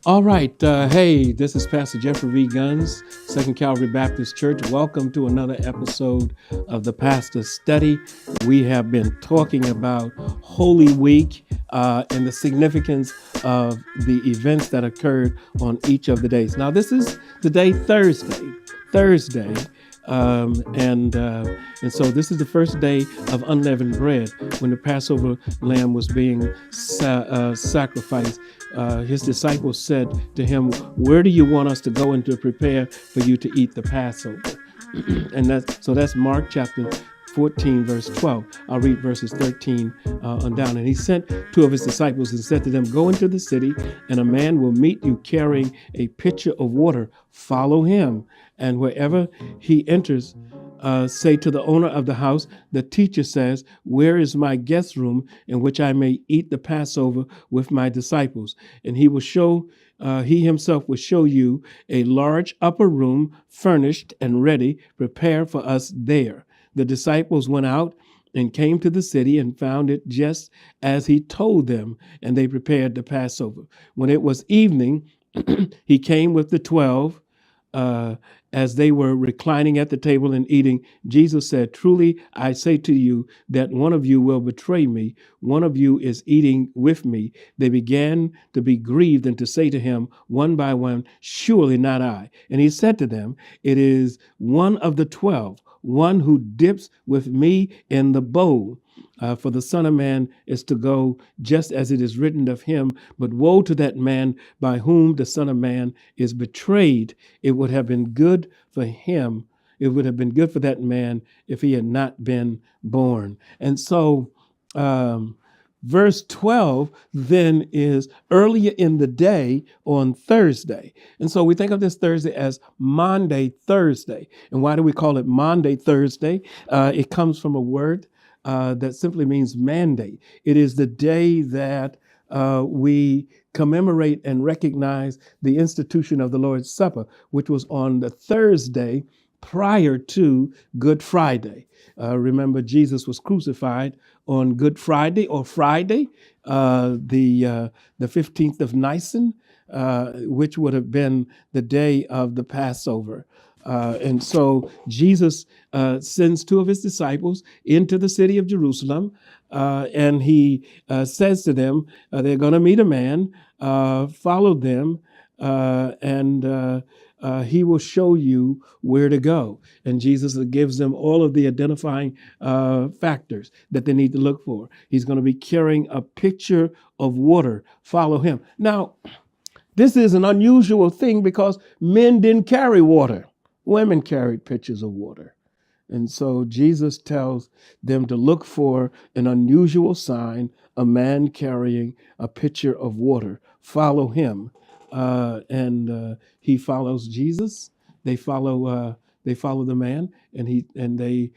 All right. Hey, this is Pastor Reverend Guns, Second Calvary Baptist Church. Welcome to another episode of the Pastor's Study. We have been talking about Holy Week and the significance of the events that occurred on each of the days. Now, this is the day Thursday. And so this is the first day of unleavened bread when the Passover lamb was being sacrificed. His disciples said to him, "Where do you want us to go and to prepare for you to eat the Passover?" And that's Mark chapter 14, verse 12. I'll read verses 13 on down. And he sent two of his disciples and said to them, "Go into the city, and a man will meet you carrying a pitcher of water. Follow him. And wherever he enters, say to the owner of the house, the teacher says, 'Where is my guest room in which I may eat the Passover with my disciples?' And he himself will show you a large upper room furnished and ready. Prepare for us there." The disciples went out and came to the city and found it just as he told them, and they prepared the Passover. When it was evening, he came with the 12. As they were reclining at the table and eating, Jesus said, "Truly, I say to you that one of you will betray me. One of you is eating with me." They began to be grieved and to say to him one by one, "Surely not I." And he said to them, "It is one of the 12, one who dips with me in the bowl. For the Son of Man is to go just as it is written of him. But woe to that man by whom the Son of Man is betrayed. It would have been good for him. It would have been good for that man if he had not been born." And so verse 12 then is earlier in the day on Thursday. And so we think of this Thursday as Maundy Thursday. And why do we call it Maundy Thursday? It comes from a word that simply means mandate. It is the day that we commemorate and recognize the institution of the Lord's Supper, which was on the Thursday prior to Good Friday. Remember, Jesus was crucified on Good Friday or Friday, the 15th of Nisan, which would have been the day of the Passover. And so Jesus sends two of his disciples into the city of Jerusalem, and he says to them, they're going to meet a man, follow them, and he will show you where to go. And Jesus gives them all of the identifying factors that they need to look for. He's going to be carrying a pitcher of water. Follow him. Now, this is an unusual thing because men didn't carry water. Women carried pitchers of water. And so Jesus tells them to look for an unusual sign, a man carrying a pitcher of water. Follow him. And he follows Jesus. They follow the man, and they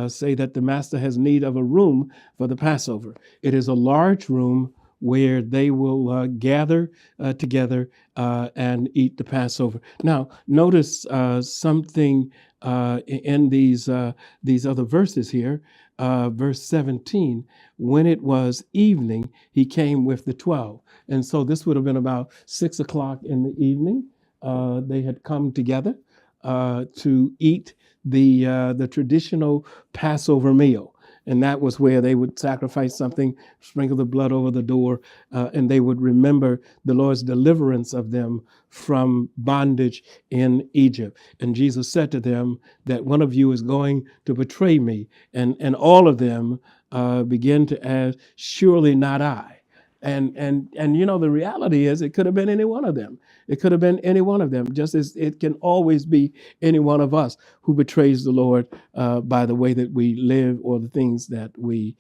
say that the master has need of a room for the Passover. It is a large room where they will gather together and eat the Passover. Now, notice something in these other verses here. Verse 17, when it was evening, he came with the 12. And so this would have been about 6 o'clock in the evening. They had come together to eat the traditional Passover meal. And that was where they would sacrifice something, sprinkle the blood over the door, and they would remember the Lord's deliverance of them from bondage in Egypt. And Jesus said to them that one of you is going to betray me. And all of them began to ask, "Surely not I." And you know, the reality is it could have been any one of them. It could have been any one of them, just as it can always be any one of us who betrays the Lord by the way that we live or the things that we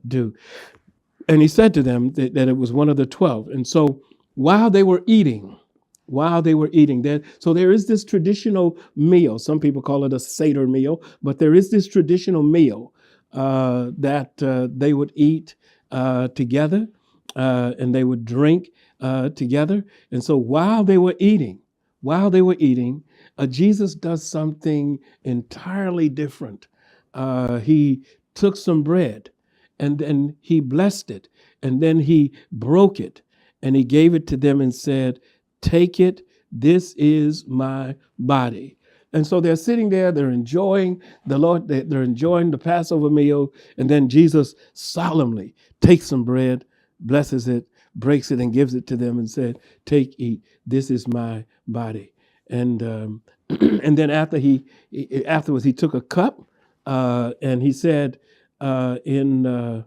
do. And he said to them that it was one of the 12. And so while they were eating, so there is this traditional meal. Some people call it a Seder meal, but there is this traditional meal that they would eat together. And they would drink together. And so while they were eating, Jesus does something entirely different. He took some bread and then he blessed it and then he broke it and he gave it to them and said, take it. This is my body. And so they're sitting there, they're enjoying the Lord, they're enjoying the Passover meal. And then Jesus solemnly takes some bread, blesses it, breaks it, and gives it to them and said, take, eat, this is my body. And and then afterwards, he took a cup and he said in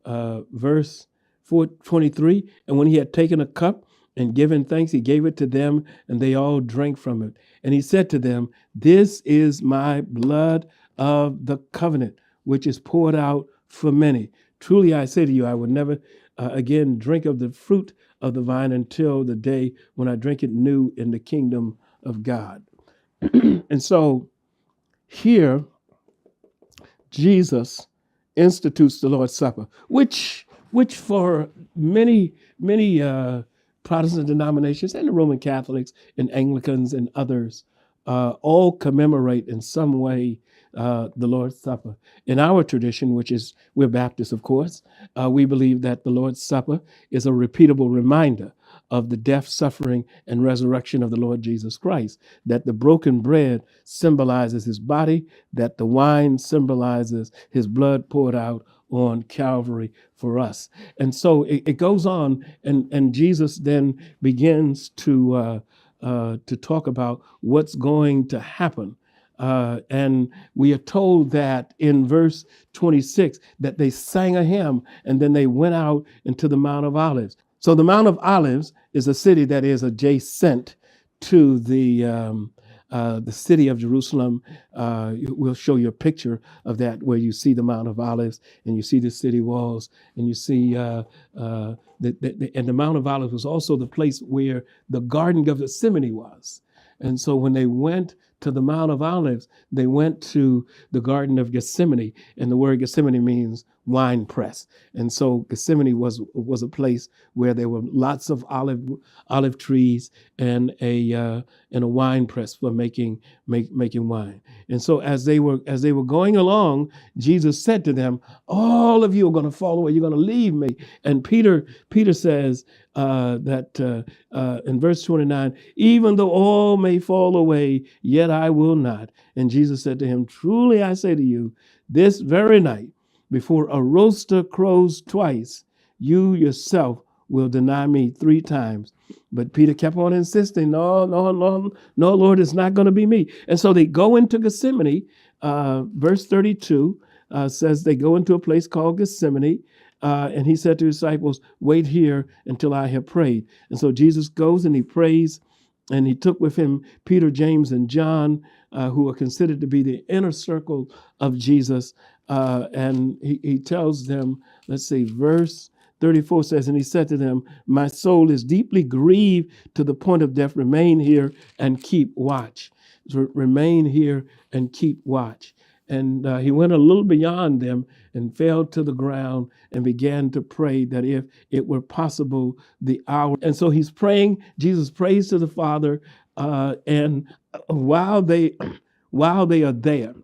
verse 23, and when he had taken a cup and given thanks, he gave it to them, and they all drank from it. And he said to them, this is my blood of the covenant, which is poured out for many. Truly I say to you, I will never again drink of the fruit of the vine until the day when I drink it new in the kingdom of God. And so here, Jesus institutes the Lord's Supper, which for many Protestant denominations and the Roman Catholics and Anglicans and others all commemorate in some way the Lord's Supper. In our tradition, which is, we're Baptists, of course, we believe that the Lord's Supper is a repeatable reminder of the death, suffering, and resurrection of the Lord Jesus Christ, that the broken bread symbolizes his body, that the wine symbolizes his blood poured out on Calvary for us. And so it goes on, and Jesus then begins to talk about what's going to happen. And we are told that in verse 26 that they sang a hymn and then they went out into the Mount of Olives. So the Mount of Olives is a city that is adjacent to the city of Jerusalem. We'll show you a picture of that where you see the Mount of Olives and you see the city walls and you see and the Mount of Olives was also the place where the Garden of Gethsemane was. And so when they went to the Mount of Olives, they went to the Garden of Gethsemane, and the word Gethsemane means wine press. And so Gethsemane was a place where there were lots of olive trees and a wine press for making wine. And so as they were going along, Jesus said to them, "All of you are going to fall away. You're going to leave me." And Peter says that in verse 29, "Even though all may fall away, yet I will not." And Jesus said to him, "Truly I say to you, this very night, before a rooster crows twice, you yourself will deny me 3 times." But Peter kept on insisting, no, Lord, it's not going to be me. And so they go into Gethsemane. Verse 32 says they go into a place called Gethsemane. And he said to his disciples, "Wait here until I have prayed." And so Jesus goes and he prays, and he took with him Peter, James, and John, who are considered to be the inner circle of Jesus. And he tells them, let's see, verse 34 says, "And he said to them, my soul is deeply grieved to the point of death. Remain here and keep watch." So remain here and keep watch. And he went a little beyond them and fell to the ground and began to pray that if it were possible, the hour. And so he's praying. Jesus prays to the Father. And while they are there,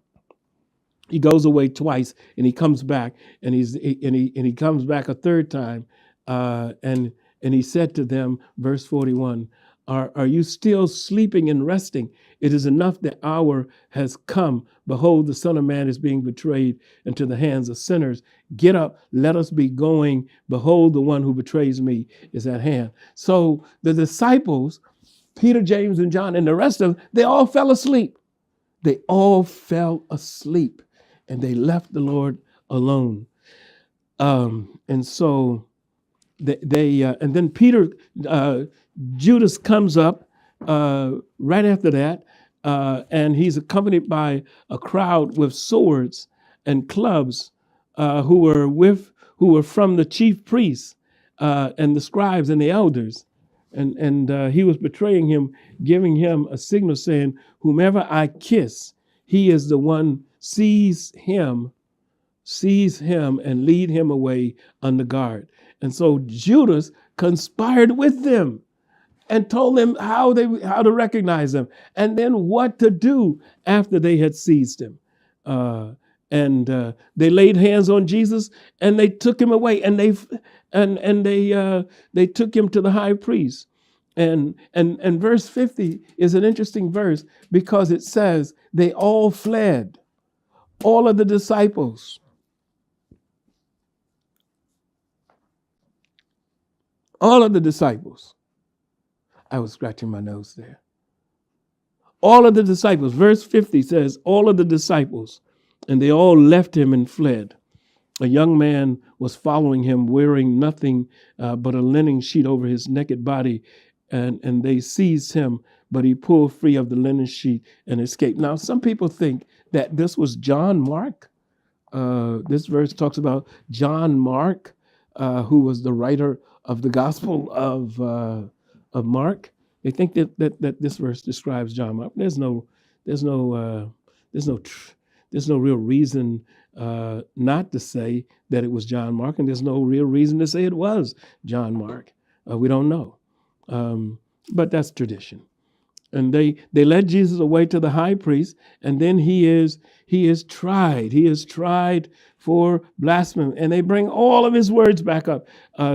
he goes away twice and he comes back and he comes back a third time. And he said to them, verse 41, Are you still sleeping and resting? It is enough, the hour has come. Behold, the Son of Man is being betrayed into the hands of sinners. Get up, let us be going. Behold, the one who betrays me is at hand. So the disciples, Peter, James, and John, and the rest of them, they all fell asleep. They all fell asleep, and they left the Lord alone. And so and then Peter, Judas comes up right after that, and he's accompanied by a crowd with swords and clubs, who were from the chief priests and the scribes and the elders, and he was betraying him, giving him a signal saying, "Whomever I kiss, he is the one. Seize him and lead him away under guard." And so Judas conspired with them and told them how to recognize them and then what to do after they had seized him. And they laid hands on Jesus and they took him away, and they took him to the high priest. And verse 50 is an interesting verse because it says they all fled, all of the disciples, all of the disciples. I was scratching my nose there. All of the disciples. Verse 50 says all of the disciples, and they all left him and fled. A young man was following him, wearing nothing but a linen sheet over his naked body, and they seized him, but he pulled free of the linen sheet and escaped. Now, some people think that this was John Mark. This verse talks about John Mark, who was the writer of the Gospel of Mark. They think that this verse describes John Mark. There's no real reason not to say that it was John Mark, and there's no real reason to say it was John Mark. We don't know, but that's tradition. And they led Jesus away to the high priest, and then he is tried. He is tried for blasphemy, and they bring all of his words back up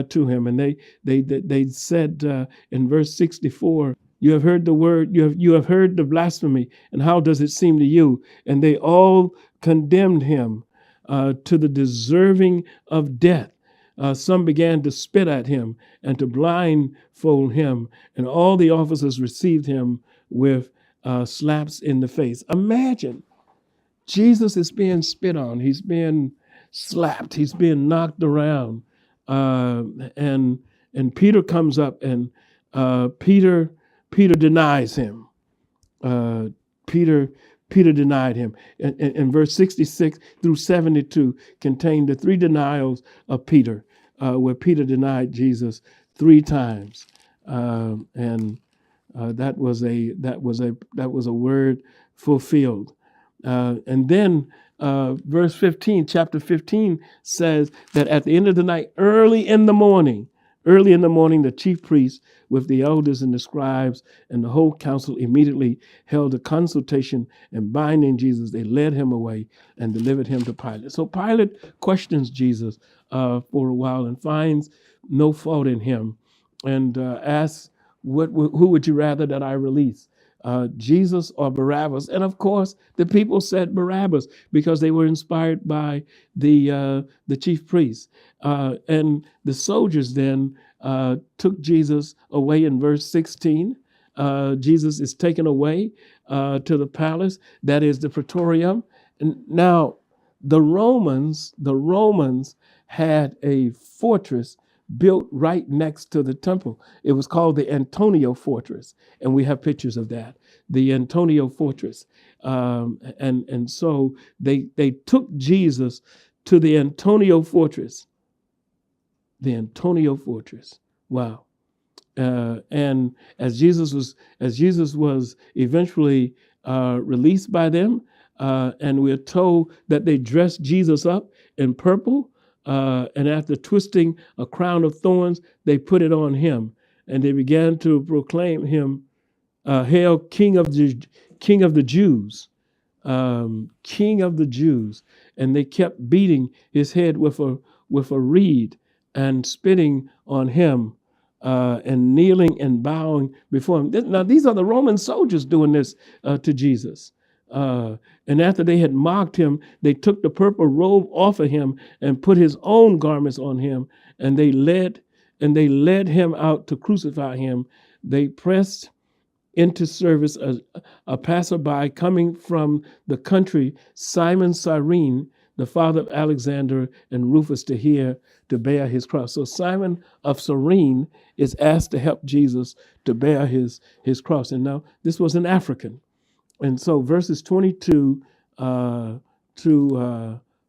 to him. And they said in verse 64, "You have heard the word. You have heard the blasphemy, and how does it seem to you?" And they all condemned him to the deserving of death. Some began to spit at him and to blindfold him, and all the officers received him with slaps in the face. Imagine, Jesus is being spit on. He's being slapped. He's being knocked around. And Peter comes up, and Peter denies him. Peter denied him. And verse 66 through 72 contain the three denials of Peter, where Peter denied Jesus 3 times. That was a word fulfilled. And then verse 15, chapter 15 says that at the end of the night, early in the morning, the chief priests with the elders and the scribes and the whole council immediately held a consultation, and binding Jesus, they led him away and delivered him to Pilate. So Pilate questions Jesus for a while and finds no fault in him, and asks, who would you rather that I release? Jesus or Barabbas? And of course, the people said Barabbas because they were inspired by the chief priests. And the soldiers then took Jesus away in verse 16. Jesus is taken away to the palace, that is the Praetorium. And now the Romans had a fortress built right next to the temple. It was called the Antonio Fortress, and we have pictures of that, the Antonio Fortress. And so they took Jesus to the Antonio Fortress. The Antonio Fortress. Wow. And as Jesus was eventually released by them, and we're told that they dressed Jesus up in purple, and after twisting a crown of thorns, they put it on him, and they began to proclaim him, "Hail, King of the Jews, King of the Jews." And they kept beating his head with a reed and spitting on him, and kneeling and bowing before him. Now these are the Roman soldiers doing this to Jesus. And after they had mocked him, they took the purple robe off of him and put his own garments on him, and they led him out to crucify him. They pressed into service a passerby coming from the country, Simon Cyrene, the father of Alexander and Rufus, to bear his cross. So Simon of Cyrene is asked to help Jesus to bear his cross. And now this was an African. And so verses 22 to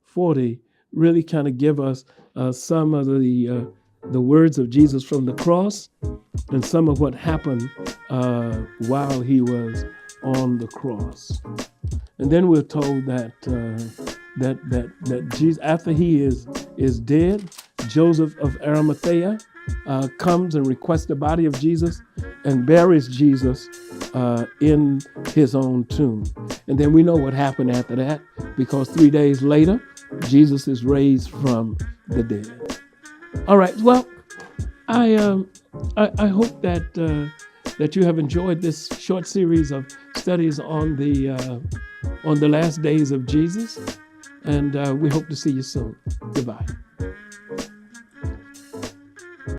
40 really kind of give us some of the words of Jesus from the cross and some of what happened while he was on the cross. And then we're told that Jesus, after he is dead, Joseph of Arimathea comes and requests the body of Jesus and buries Jesus in his own tomb. And then we know what happened after that, because 3 days later, Jesus is raised from the dead. All right, well, I hope that you have enjoyed this short series of studies on the last days of Jesus, and we hope to see you soon. Goodbye.